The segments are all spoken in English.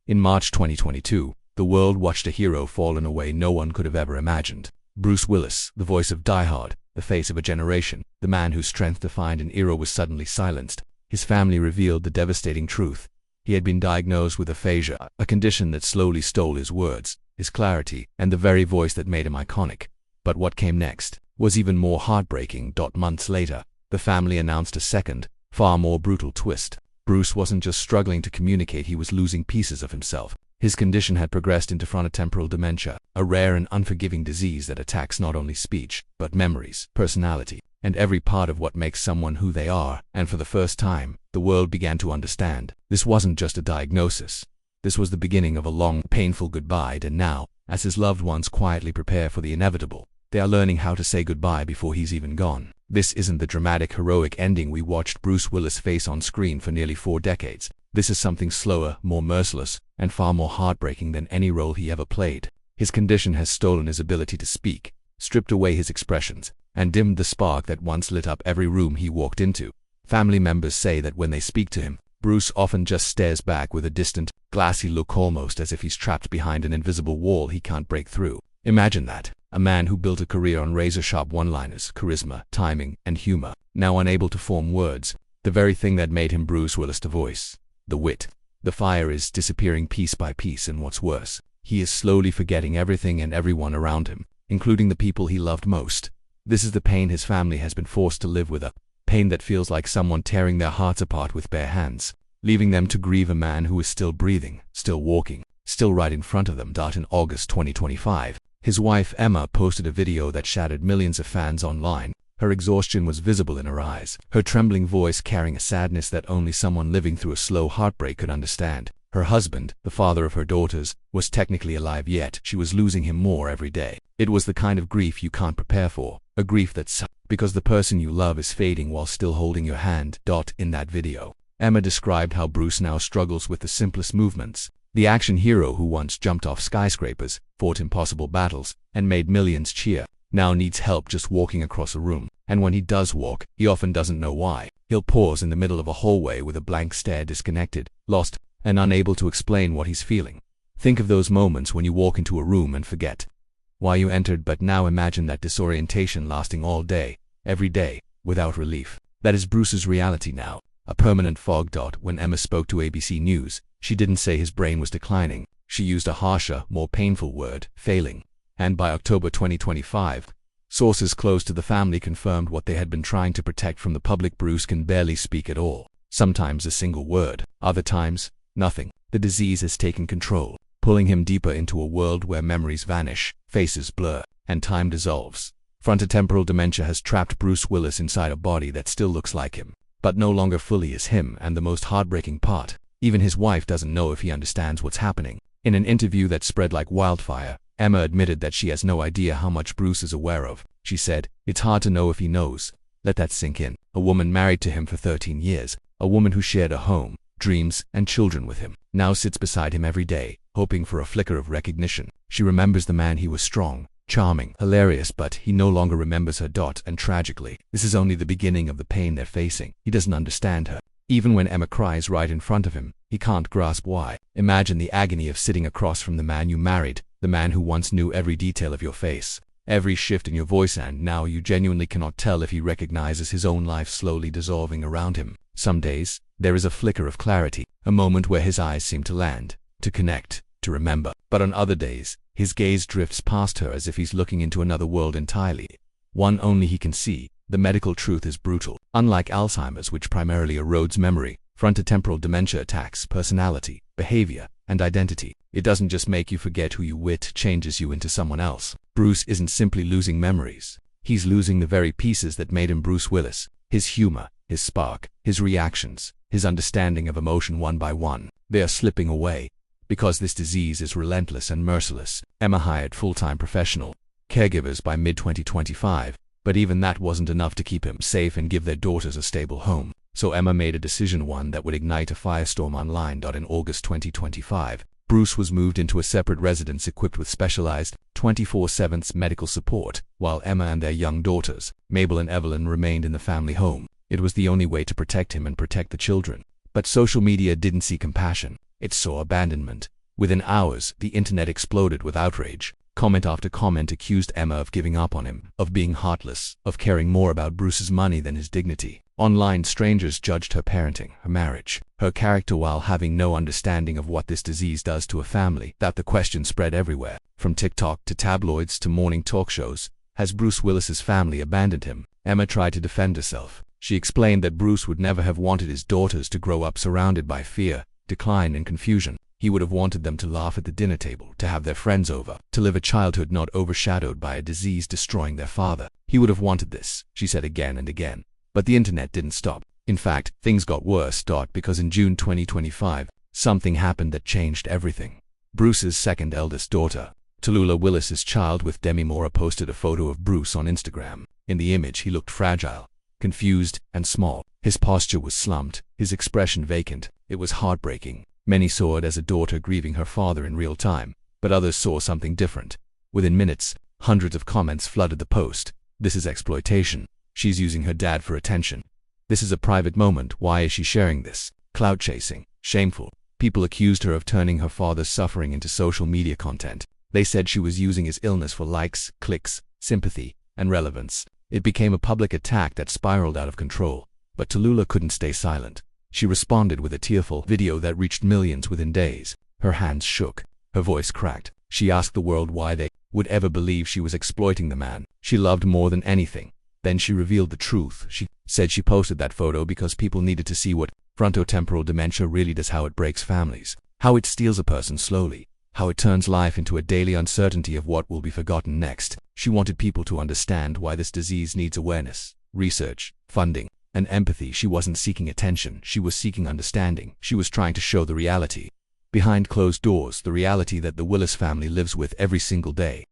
In March 2022, the world watched a hero fall in a way no one could have ever imagined. Bruce Willis, the voice of Die Hard, the face of a generation, the man whose strength defined an era, was suddenly silenced. His family revealed the devastating truth. He had been diagnosed with aphasia, a condition that slowly stole his words, his clarity, and the very voice that made him iconic. But what came next was even more heartbreaking. Months later, the family announced a second, far more brutal twist. Bruce wasn't just struggling to communicate, he was losing pieces of himself. His condition had progressed into frontotemporal dementia, a rare and unforgiving disease that attacks not only speech, but memories, personality, and every part of what makes someone who they are. And for the first time, the world began to understand. This wasn't just a diagnosis. This was the beginning of a long, painful goodbye. And now, as his loved ones quietly prepare for the inevitable, they are learning how to say goodbye before he's even gone. This isn't the dramatic, heroic ending we watched Bruce Willis face on screen for nearly 4 decades. This is something slower, more merciless, and far more heartbreaking than any role he ever played. His condition has stolen his ability to speak, stripped away his expressions, and dimmed the spark that once lit up every room he walked into. Family members say that when they speak to him, Bruce often just stares back with a distant, glassy look, almost as if he's trapped behind an invisible wall he can't break through. Imagine that. A man who built a career on razor-sharp one-liners, charisma, timing, and humor, now unable to form words, the very thing that made him Bruce Willis. The voice, the wit, the fire is disappearing piece by piece, and what's worse, he is slowly forgetting everything and everyone around him, including the people he loved most. This is the pain his family has been forced to live with, a pain that feels like someone tearing their hearts apart with bare hands, leaving them to grieve a man who is still breathing, still walking, still right in front of them. In August 2025, his wife Emma posted a video that shattered millions of fans online. Her exhaustion was visible in her eyes, her trembling voice carrying a sadness that only someone living through a slow heartbreak could understand. Her husband, the father of her daughters, was technically alive, yet she was losing him more every day. It was the kind of grief you can't prepare for, a grief that's because the person you love is fading while still holding your hand. In that video, Emma described how Bruce now struggles with the simplest movements. The action hero who once jumped off skyscrapers, fought impossible battles, and made millions cheer, now needs help just walking across a room. And when he does walk, he often doesn't know why. He'll pause in the middle of a hallway with a blank stare, disconnected, lost, and unable to explain what he's feeling. Think of those moments when you walk into a room and forget why you entered, but now imagine that disorientation lasting all day, every day, without relief. That is Bruce's reality now, a permanent fog. When Emma spoke to ABC News, she didn't say his brain was declining. She used a harsher, more painful word, failing. And by October 2025, sources close to the family confirmed what they had been trying to protect from the public. Bruce can barely speak at all, sometimes a single word, other times, nothing. The disease has taken control, pulling him deeper into a world where memories vanish, faces blur, and time dissolves. Frontotemporal dementia has trapped Bruce Willis inside a body that still looks like him, but no longer fully is him. And the most heartbreaking part, even his wife doesn't know if he understands what's happening. In an interview that spread like wildfire, Emma admitted that she has no idea how much Bruce is aware of. She said, "It's hard to know if he knows." Let that sink in. A woman married to him for 13 years, a woman who shared a home, dreams, and children with him, now sits beside him every day, hoping for a flicker of recognition. She remembers the man. He was strong, charming, hilarious, but he no longer remembers her. And tragically, this is only the beginning of the pain they're facing. He doesn't understand her. Even when Emma cries right in front of him, he can't grasp why. Imagine the agony of sitting across from the man you married, the man who once knew every detail of your face, every shift in your voice, and now you genuinely cannot tell if he recognizes his own life slowly dissolving around him. Some days, there is a flicker of clarity, a moment where his eyes seem to land, to connect, to remember. But on other days, his gaze drifts past her as if he's looking into another world entirely, one only he can see. The medical truth is brutal. Unlike Alzheimer's, which primarily erodes memory, frontotemporal dementia attacks personality, behavior, and identity. It doesn't just make you forget who you were, it changes you into someone else. Bruce isn't simply losing memories. He's losing the very pieces that made him Bruce Willis. His humor, his spark, his reactions, his understanding of emotion. One by one, they are slipping away. Because this disease is relentless and merciless, Emma hired full-time professional caregivers by mid-2025. But even that wasn't enough to keep him safe and give their daughters a stable home. So Emma made a decision, one that would ignite a firestorm online. In August 2025, Bruce was moved into a separate residence equipped with specialized 24/7 medical support, while Emma and their young daughters, Mabel and Evelyn, remained in the family home. It was the only way to protect him and protect the children. But social media didn't see compassion. It saw abandonment. Within hours, the internet exploded with outrage. Comment after comment accused Emma of giving up on him, of being heartless, of caring more about Bruce's money than his dignity. Online, strangers judged her parenting, her marriage, her character while having no understanding of what this disease does to a family. That the question spread everywhere, from TikTok to tabloids to morning talk shows. Has Bruce Willis's family abandoned him? Emma tried to defend herself. She explained that Bruce would never have wanted his daughters to grow up surrounded by fear, decline, and confusion. He would have wanted them to laugh at the dinner table, to have their friends over, to live a childhood not overshadowed by a disease destroying their father. He would have wanted this, she said again and again. But the internet didn't stop. In fact, things got worse, because in June 2025, something happened that changed everything. Bruce's second eldest daughter, Tallulah Willis's child with Demi Moore, posted a photo of Bruce on Instagram. In the image, he looked fragile, confused, and small. His posture was slumped, his expression vacant. It was heartbreaking. Many saw it as a daughter grieving her father in real time, but others saw something different. Within minutes, hundreds of comments flooded the post. This is exploitation. She's using her dad for attention. This is a private moment. Why is she sharing this? Clout chasing. Shameful. People accused her of turning her father's suffering into social media content. They said she was using his illness for likes, clicks, sympathy, and relevance. It became a public attack that spiraled out of control. But Tallulah couldn't stay silent. She responded with a tearful video that reached millions within days. Her hands shook. Her voice cracked. She asked the world why they would ever believe she was exploiting the man she loved more than anything. Then she revealed the truth. She said she posted that photo because people needed to see what frontotemporal dementia really does, how it breaks families, how it steals a person slowly, how it turns life into a daily uncertainty of what will be forgotten next. She wanted people to understand why this disease needs awareness, research, funding, and empathy. She wasn't seeking attention, she was seeking understanding. She was trying to show the reality behind closed doors, the reality that the Willis family lives with every single day.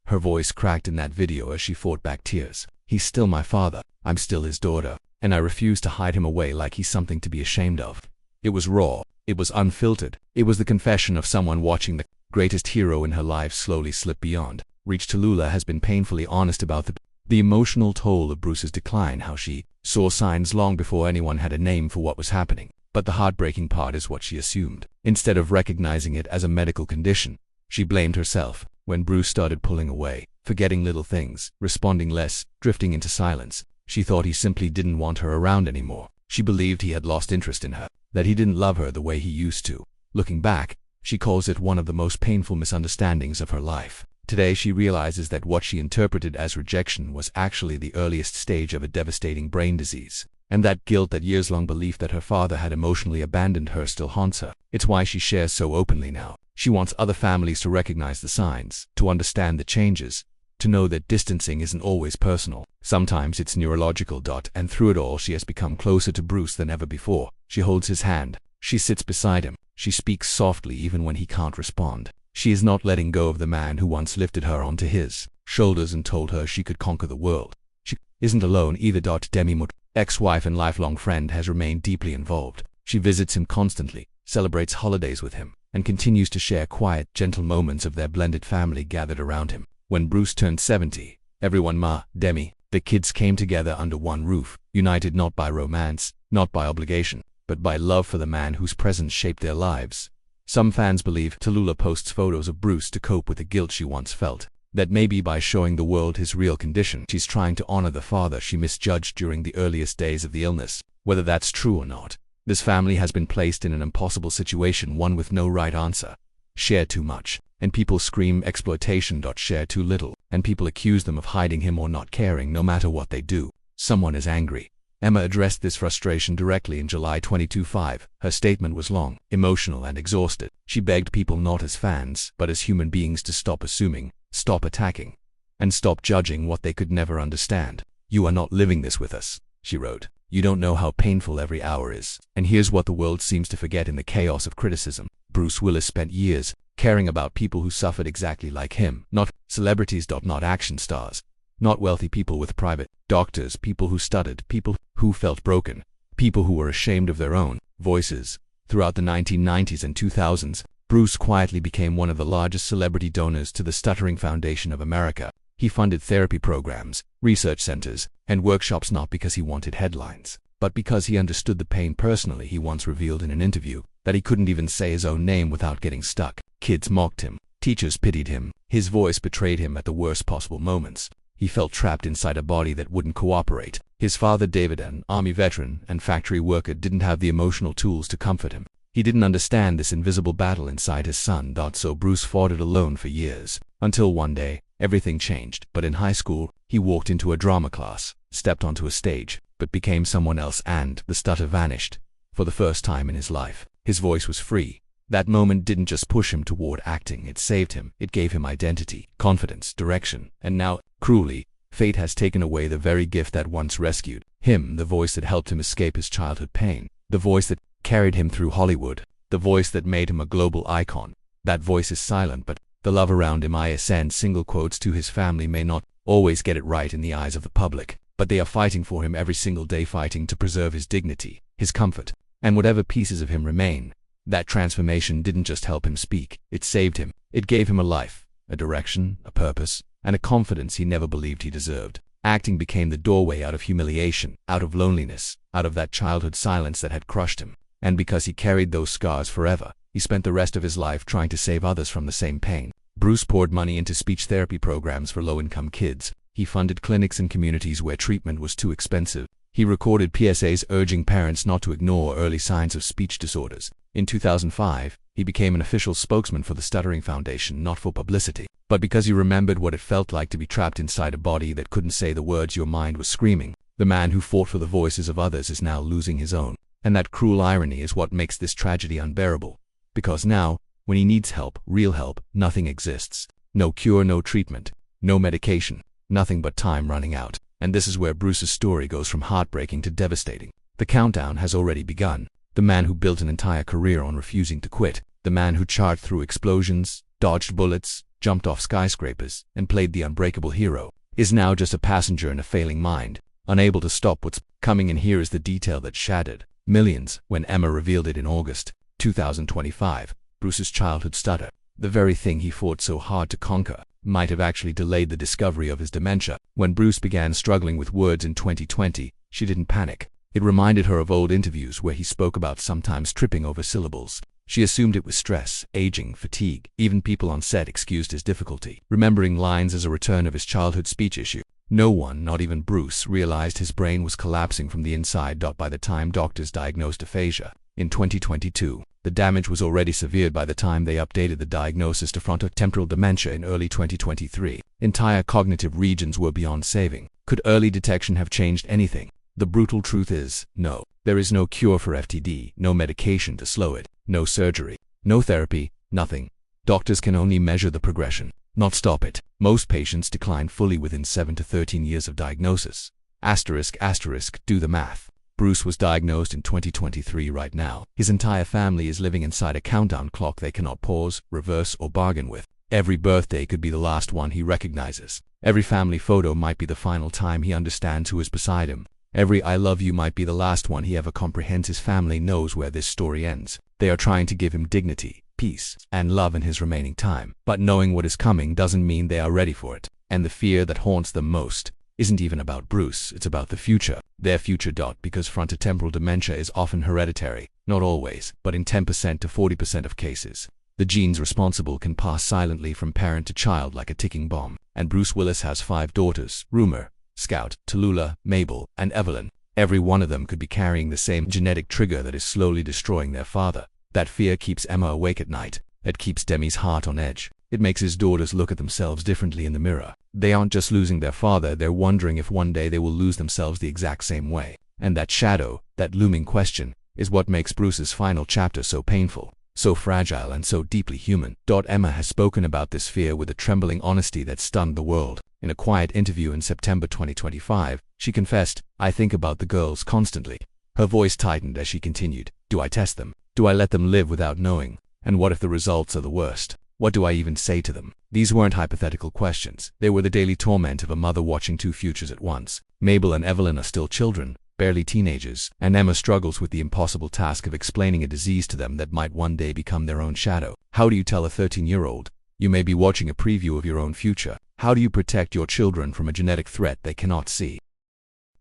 Her voice cracked in that video as she fought back tears. He's still my father, I'm still his daughter, and I refuse to hide him away like he's something to be ashamed of. It was raw, it was unfiltered, it was the confession of someone watching the greatest hero in her life slowly slip beyond reach. Tallulah has been painfully honest about the emotional toll of Bruce's decline, how she saw signs long before anyone had a name for what was happening. But the heartbreaking part is what she assumed. Instead of recognizing it as a medical condition, she blamed herself. When Bruce started pulling away, forgetting little things, responding less, drifting into silence, she thought he simply didn't want her around anymore. She believed he had lost interest in her, that he didn't love her the way he used to. Looking back, she calls it one of the most painful misunderstandings of her life. Today she realizes that what she interpreted as rejection was actually the earliest stage of a devastating brain disease. And that guilt, that years-long belief that her father had emotionally abandoned her, still haunts her. It's why she shares so openly now. She wants other families to recognize the signs, to understand the changes, to know that distancing isn't always personal. Sometimes it's neurological. And through it all, she has become closer to Bruce than ever before. She holds his hand. She sits beside him. She speaks softly even when he can't respond. She is not letting go of the man who once lifted her onto his shoulders and told her she could conquer the world. She isn't alone either. Demi Moore, ex-wife and lifelong friend, has remained deeply involved. She visits him constantly, celebrates holidays with him, and continues to share quiet, gentle moments of their blended family gathered around him. When Bruce turned 70, everyone, Demi, the kids, came together under one roof, united not by romance, not by obligation, but by love for the man whose presence shaped their lives. Some fans believe Tallulah posts photos of Bruce to cope with the guilt she once felt, that maybe by showing the world his real condition, she's trying to honor the father she misjudged during the earliest days of the illness. Whether that's true or not, this family has been placed in an impossible situation, one with no right answer. Share too much, and people scream exploitation. Share too little, and people accuse them of hiding him or not caring. No matter what they do, someone is angry. Emma addressed this frustration directly in July 2025. Her statement was long, emotional, and exhausted. She begged people not as fans, but as human beings to stop assuming, stop attacking, and stop judging what they could never understand. You are not living this with us, she wrote. You don't know how painful every hour is. And here's what the world seems to forget in the chaos of criticism. Bruce Willis spent years caring about people who suffered exactly like him. Not celebrities. Not action stars. Not wealthy people with private doctors. People who stuttered. People who felt broken. People who were ashamed of their own voices. Throughout the 1990s and 2000s, Bruce quietly became one of the largest celebrity donors to the Stuttering Foundation of America. He funded therapy programs, research centers, and workshops not because he wanted headlines, but because he understood the pain personally. He once revealed in an interview that he couldn't even say his own name without getting stuck. Kids mocked him. Teachers pitied him. His voice betrayed him at the worst possible moments. He felt trapped inside a body that wouldn't cooperate. His father, David, an Army veteran and factory worker, didn't have the emotional tools to comfort him. He didn't understand this invisible battle inside his son. So Bruce fought it alone for years. Until one day, everything changed. But in high school, he walked into a drama class, stepped onto a stage, but became someone else, and the stutter vanished. For the first time in his life, his voice was free. That moment didn't just push him toward acting, it saved him. It gave him identity, confidence, direction. And now, cruelly, fate has taken away the very gift that once rescued him, the voice that helped him escape his childhood pain, the voice that carried him through Hollywood, the voice that made him a global icon. That voice is silent, but the love around him, I send single quotes to his family, may not always get it right in the eyes of the public, but they are fighting for him every single day, fighting to preserve his dignity, his comfort, and whatever pieces of him remain. That transformation didn't just help him speak, it saved him. It gave him a life, a direction, a purpose, and a confidence he never believed he deserved. Acting became the doorway out of humiliation, out of loneliness, out of that childhood silence that had crushed him. And because he carried those scars forever, he spent the rest of his life trying to save others from the same pain. Bruce poured money into speech therapy programs for low-income kids. He funded clinics in communities where treatment was too expensive. He recorded PSAs urging parents not to ignore early signs of speech disorders. In 2005, he became an official spokesman for the Stuttering Foundation, not for publicity, but because he remembered what it felt like to be trapped inside a body that couldn't say the words your mind was screaming. The man who fought for the voices of others is now losing his own. And that cruel irony is what makes this tragedy unbearable. Because now, when he needs help, real help, nothing exists. No cure, no treatment, no medication, nothing but time running out. And this is where Bruce's story goes from heartbreaking to devastating. The countdown has already begun. The man who built an entire career on refusing to quit, the man who charged through explosions, dodged bullets, jumped off skyscrapers, and played the unbreakable hero, is now just a passenger in a failing mind, unable to stop what's coming. And here is the detail that shattered millions when Emma revealed it in August 2025. Bruce's childhood stutter, the very thing he fought so hard to conquer, might have actually delayed the discovery of his dementia. When Bruce began struggling with words in 2020, she didn't panic. It reminded her of old interviews where he spoke about sometimes tripping over syllables. She assumed it was stress, aging, fatigue. Even people on set excused his difficulty, remembering lines as a return of his childhood speech issue. No one, not even Bruce, realized his brain was collapsing from the inside. By the time doctors diagnosed aphasia in 2022, the damage was already severe. By the time they updated the diagnosis to frontotemporal dementia in early 2023, entire cognitive regions were beyond saving. Could early detection have changed anything? The brutal truth is, no. There is no cure for FTD, no medication to slow it, no surgery, no therapy, nothing. Doctors can only measure the progression, not stop it. Most patients decline fully within 7 to 13 years of diagnosis. ***, do the math. Bruce was diagnosed in 2023. Right now, his entire family is living inside a countdown clock they cannot pause, reverse, or bargain with. Every birthday could be the last one he recognizes. Every family photo might be the final time he understands who is beside him. Every I love you might be the last one he ever comprehends. His family knows where this story ends. They are trying to give him dignity, peace, and love in his remaining time. But knowing what is coming doesn't mean they are ready for it. And the fear that haunts them most isn't even about Bruce, it's about the future. Their future. Because frontotemporal dementia is often hereditary, not always, but in 10% to 40% of cases. The genes responsible can pass silently from parent to child like a ticking bomb. And Bruce Willis has 5 daughters, Rumor, Scout, Tallulah, Mabel, and Evelyn. Every one of them could be carrying the same genetic trigger that is slowly destroying their father. That fear keeps Emma awake at night. It keeps Demi's heart on edge. It makes his daughters look at themselves differently in the mirror. They aren't just losing their father, they're wondering if one day they will lose themselves the exact same way. And that shadow, that looming question, is what makes Bruce's final chapter so painful, so fragile, and so deeply human. Emma has spoken about this fear with a trembling honesty that stunned the world. In a quiet interview in September 2025, she confessed, "I think about the girls constantly." Her voice tightened as she continued, "Do I test them? Do I let them live without knowing? And what if the results are the worst? What do I even say to them?" These weren't hypothetical questions. They were the daily torment of a mother watching 2 futures at once. Mabel and Evelyn are still children, barely teenagers, and Emma struggles with the impossible task of explaining a disease to them that might one day become their own shadow. How do you tell a 13-year-old? You may be watching a preview of your own future. How do you protect your children from a genetic threat they cannot see?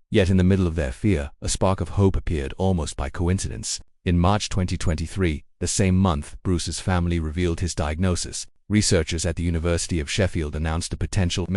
Yet in the middle of their fear, a spark of hope appeared almost by coincidence. In March 2023, The same month, Bruce's family revealed his diagnosis. Researchers at the University of Sheffield announced a potential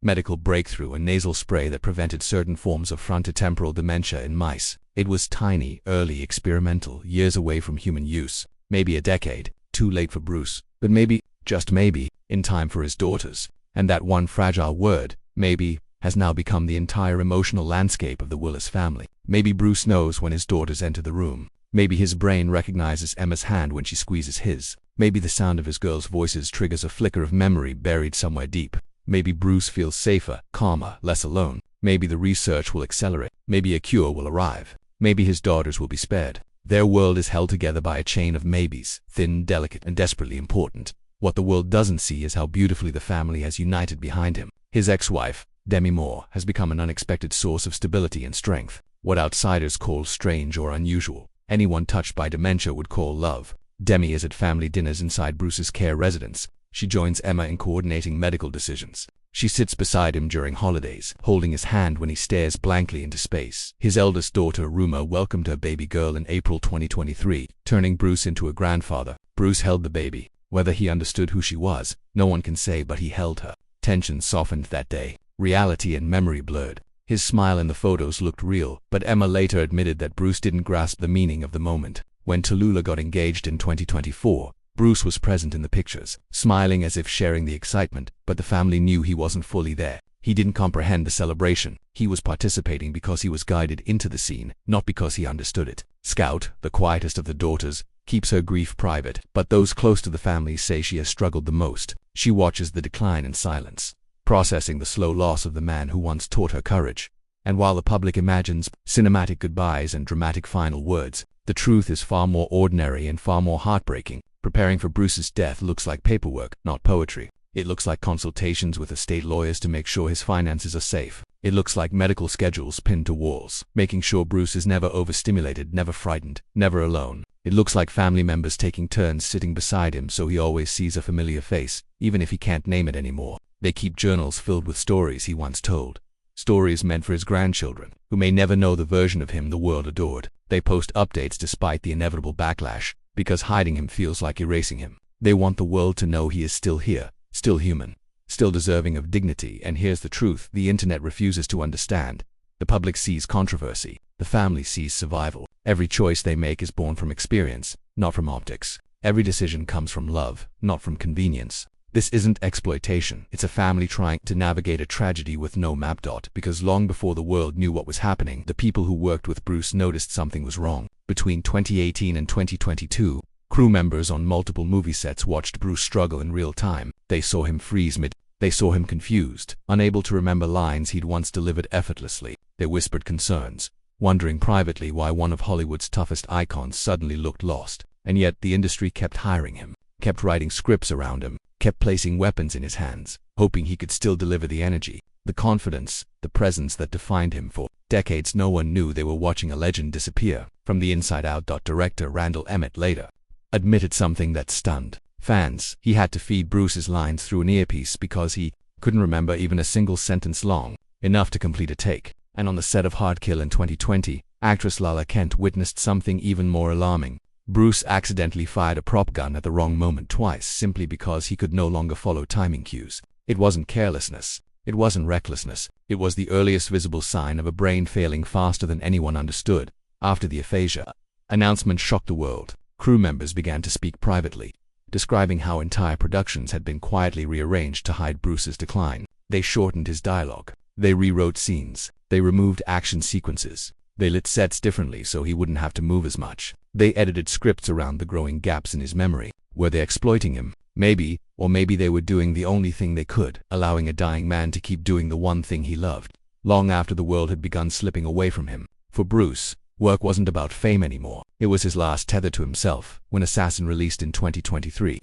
medical breakthrough, a nasal spray that prevented certain forms of frontotemporal dementia in mice. It was tiny, early, experimental, years away from human use. Maybe a decade, too late for Bruce, but maybe, just maybe, in time for his daughters. And that one fragile word, maybe, has now become the entire emotional landscape of the Willis family. Maybe Bruce knows when his daughters enter the room. Maybe his brain recognizes Emma's hand when she squeezes his. Maybe the sound of his girls' voices triggers a flicker of memory buried somewhere deep. Maybe Bruce feels safer, calmer, less alone. Maybe the research will accelerate. Maybe a cure will arrive. Maybe his daughters will be spared. Their world is held together by a chain of maybes, thin, delicate, and desperately important. What the world doesn't see is how beautifully the family has united behind him. His ex-wife, Demi Moore, has become an unexpected source of stability and strength. What outsiders call strange or unusual, anyone touched by dementia would call love. Demi is at family dinners inside Bruce's care residence. She joins Emma in coordinating medical decisions. She sits beside him during holidays, holding his hand when he stares blankly into space. His eldest daughter, Ruma, welcomed her baby girl in April 2023, turning Bruce into a grandfather. Bruce held the baby. Whether he understood who she was, no one can say, but he held her. Tension softened that day. Reality and memory blurred. His smile in the photos looked real, but Emma later admitted that Bruce didn't grasp the meaning of the moment. When Tallulah got engaged in 2024, Bruce was present in the pictures, smiling as if sharing the excitement, but the family knew he wasn't fully there. He didn't comprehend the celebration. He was participating because he was guided into the scene, not because he understood it. Scout, the quietest of the daughters, keeps her grief private, but those close to the family say she has struggled the most. She watches the decline in silence, processing the slow loss of the man who once taught her courage. And while the public imagines cinematic goodbyes and dramatic final words, the truth is far more ordinary and far more heartbreaking. Preparing for Bruce's death looks like paperwork, not poetry. It looks like consultations with estate lawyers to make sure his finances are safe. It looks like medical schedules pinned to walls, making sure Bruce is never overstimulated, never frightened, never alone. It looks like family members taking turns sitting beside him so he always sees a familiar face, even if he can't name it anymore. They keep journals filled with stories he once told. Stories meant for his grandchildren, who may never know the version of him the world adored. They post updates despite the inevitable backlash, because hiding him feels like erasing him. They want the world to know he is still here, still human, still deserving of dignity. And here's the truth the internet refuses to understand. The public sees controversy. The family sees survival. Every choice they make is born from experience, not from optics. Every decision comes from love, not from convenience. This isn't exploitation. It's a family trying to navigate a tragedy with no map. Because long before the world knew what was happening, the people who worked with Bruce noticed something was wrong. Between 2018 and 2022, crew members on multiple movie sets watched Bruce struggle in real time. They saw him freeze mid. They saw him confused, unable to remember lines he'd once delivered effortlessly. They whispered concerns, wondering privately why one of Hollywood's toughest icons suddenly looked lost. And yet the industry kept hiring him, kept writing scripts around him, kept placing weapons in his hands, hoping he could still deliver the energy, the confidence, the presence that defined him. For decades no one knew they were watching a legend disappear. From the inside out. Director Randall Emmett later admitted something that stunned fans. He had to feed Bruce's lines through an earpiece because he couldn't remember even a single sentence long enough to complete a take. And on the set of Hard Kill in 2020, actress Lala Kent witnessed something even more alarming. Bruce accidentally fired a prop gun at the wrong moment twice simply because he could no longer follow timing cues. It wasn't carelessness. It wasn't recklessness. It was the earliest visible sign of a brain failing faster than anyone understood. After the aphasia announcement shocked the world, crew members began to speak privately, describing how entire productions had been quietly rearranged to hide Bruce's decline. They shortened his dialogue. They rewrote scenes. They removed action sequences. They lit sets differently so he wouldn't have to move as much. They edited scripts around the growing gaps in his memory. Were they exploiting him? Maybe, or maybe they were doing the only thing they could, allowing a dying man to keep doing the one thing he loved, long after the world had begun slipping away from him. For Bruce, work wasn't about fame anymore. It was his last tether to himself. When Assassin released in 2023,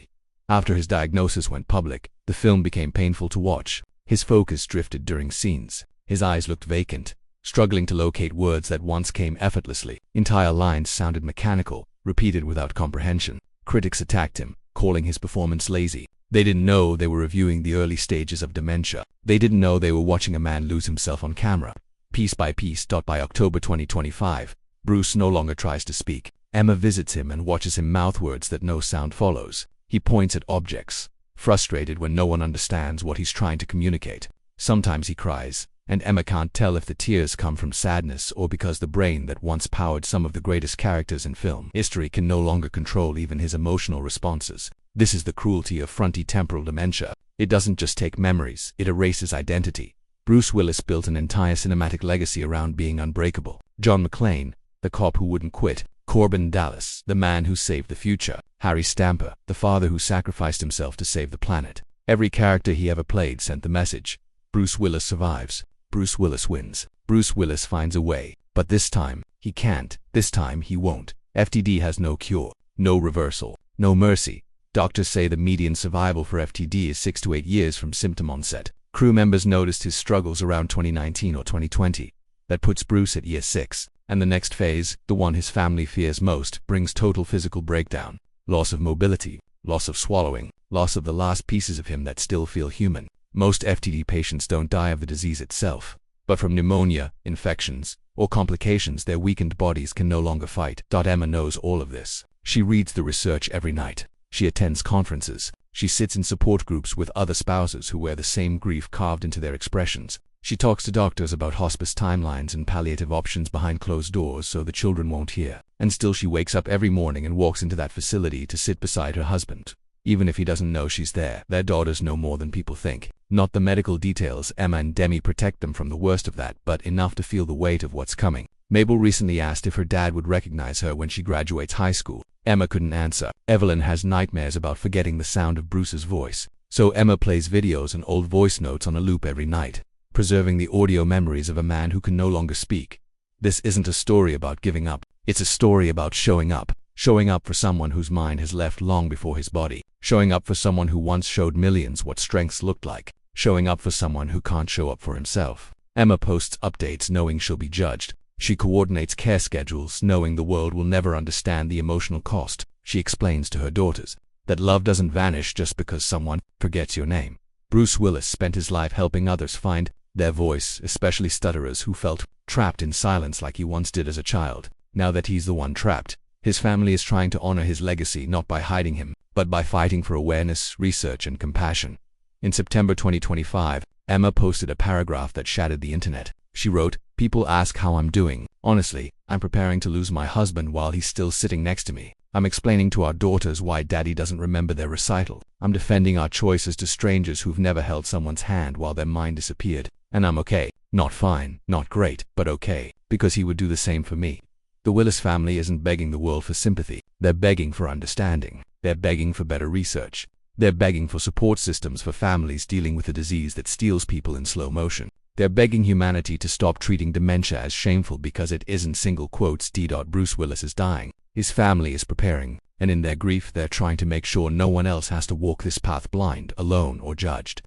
after his diagnosis went public, the film became painful to watch. His focus drifted during scenes. His eyes looked vacant, struggling to locate words that once came effortlessly. Entire lines sounded mechanical, repeated without comprehension. Critics attacked him, calling his performance lazy. They didn't know they were reviewing the early stages of dementia. They didn't know they were watching a man lose himself on camera, piece by piece. By October 2025, Bruce no longer tries to speak. Emma visits him and watches him mouth words that no sound follows. He points at objects, frustrated when no one understands what he's trying to communicate. Sometimes he cries, and Emma can't tell if the tears come from sadness or because the brain that once powered some of the greatest characters in film history can no longer control even his emotional responses. This is the cruelty of frontotemporal dementia. It doesn't just take memories, it erases identity. Bruce Willis built an entire cinematic legacy around being unbreakable. John McClane, the cop who wouldn't quit. Corbin Dallas, the man who saved the future. Harry Stamper, the father who sacrificed himself to save the planet. Every character he ever played sent the message. Bruce Willis survives. Bruce Willis wins. Bruce Willis finds a way. But this time, he can't. This time, he won't. FTD has no cure, no reversal, no mercy. Doctors say the median survival for FTD is 6 to 8 years from symptom onset. Crew members noticed his struggles around 2019 or 2020. That puts Bruce at year 6. And the next phase, the one his family fears most, brings total physical breakdown. Loss of mobility, loss of swallowing, loss of the last pieces of him that still feel human. Most FTD patients don't die of the disease itself, but from pneumonia, infections, or complications their weakened bodies can no longer fight. Emma knows all of this. She reads the research every night. She attends conferences. She sits in support groups with other spouses who wear the same grief carved into their expressions. She talks to doctors about hospice timelines and palliative options behind closed doors so the children won't hear. And still she wakes up every morning and walks into that facility to sit beside her husband. Even if he doesn't know she's there, their daughters know more than people think. Not the medical details. Emma and Demi protect them from the worst of that, but enough to feel the weight of what's coming. Mabel recently asked if her dad would recognize her when she graduates high school. Emma couldn't answer. Evelyn has nightmares about forgetting the sound of Bruce's voice. So Emma plays videos and old voice notes on a loop every night, preserving the audio memories of a man who can no longer speak. This isn't a story about giving up. It's a story about showing up. Showing up for someone whose mind has left long before his body. Showing up for someone who once showed millions what strengths looked like. Showing up for someone who can't show up for himself. Emma posts updates knowing she'll be judged. She coordinates care schedules knowing the world will never understand the emotional cost. She explains to her daughters that love doesn't vanish just because someone forgets your name. Bruce Willis spent his life helping others find their voice, especially stutterers who felt trapped in silence like he once did as a child. Now that he's the one trapped, his family is trying to honor his legacy not by hiding him, but by fighting for awareness, research, and compassion. In September 2025, Emma posted a paragraph that shattered the internet. She wrote, "People ask how I'm doing. Honestly, I'm preparing to lose my husband while he's still sitting next to me. I'm explaining to our daughters why daddy doesn't remember their recital. I'm defending our choices to strangers who've never held someone's hand while their mind disappeared. And I'm okay. Not fine, not great, but okay, because he would do the same for me." The Willis family isn't begging the world for sympathy. They're begging for understanding. They're begging for better research. They're begging for support systems for families dealing with a disease that steals people in slow motion. They're begging humanity to stop treating dementia as shameful because it isn't single quotes. Bruce Willis is dying. His family is preparing, and in their grief they're trying to make sure no one else has to walk this path blind, alone, or judged.